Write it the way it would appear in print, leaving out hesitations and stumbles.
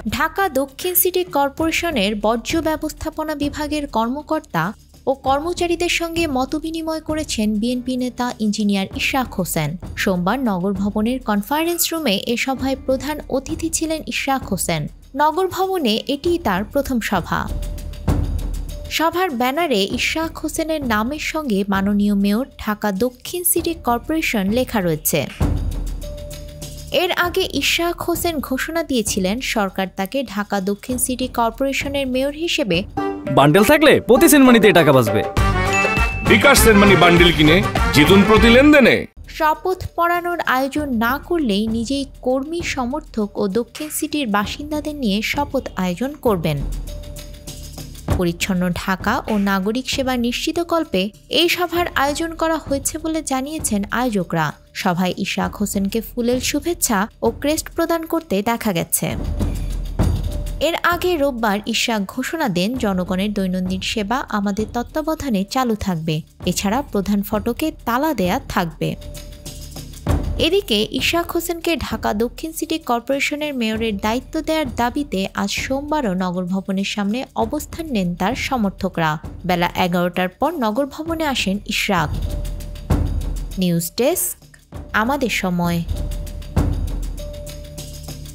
ঢাকা দক্ষিণ সিটি কর্পোরেশনের বর্জ্য ব্যবস্থাপনা বিভাগের কর্মকর্তা ও কর্মচারীদের সঙ্গে মতবিনিময় করেছেন বিএনপি নেতা ইঞ্জিনিয়ার ইশরাক হোসেন। সোমবার নগর ভবনের কনফারেন্স রুমে এ সভায় প্রধান অতিথি ছিলেন ইশরাক হোসেন। নগর ভবনে এটিই তার প্রথম সভা। সভার ব্যানারে ইশরাক হোসেনের নামের সঙ্গে মাননীয় মেয়র ঢাকা দক্ষিণ সিটি কর্পোরেশন লেখা রয়েছে। এর আগে ইশরাক হোসেন ঘোষণা দিয়েছিলেন সরকার তাকে ঢাকা দক্ষিণ সিটি কর্পোরেশনের মেয়র হিসেবে বান্ডেল থাকলে প্রতি সেনমানিতে টাকা বাঁচবে। বিকাশ সেনমানি বান্ডেল কিনে জিতুন প্রতি লেনদেনে। শপথ পড়ানোর আয়োজন না করলেই নিজেই কর্মী সমর্থক ও দক্ষিণ সিটির বাসিন্দাদের নিয়ে শপথ আয়োজন করবেন। পরিচ্ছন্ন ঢাকা ও নাগরিক সেবা নিশ্চিতকল্পে এই সভার আয়োজন করা হয়েছে বলে জানিয়েছেন আয়োজকরা। সভায় ইশরাক হোসেনকে ফুলেল শুভেচ্ছা ও ক্রেস্ট প্রদান করতে দেখা গেছে। এর আগে রোববার ইশরাক ঘোষণা দেন, জনগণের দৈনন্দিন সেবা আমাদের তত্ত্বাবধানে চালু থাকবে। এছাড়া প্রধান ফটকে তালা দেয়া থাকবে। এদিকে ইশরাক হোসেনকে ঢাকা দক্ষিণ সিটি কর্পোরেশনের মেয়রের দায়িত্ব দেওয়ার দাবিতে আজ সোমবারও নগর ভবনের সামনে অবস্থান নেন তার সমর্থকরা। বেলা 11টার পর নগর ভবনে আসেন ইশরাক। নিউজ ডেস্ক, আমাদের সময়।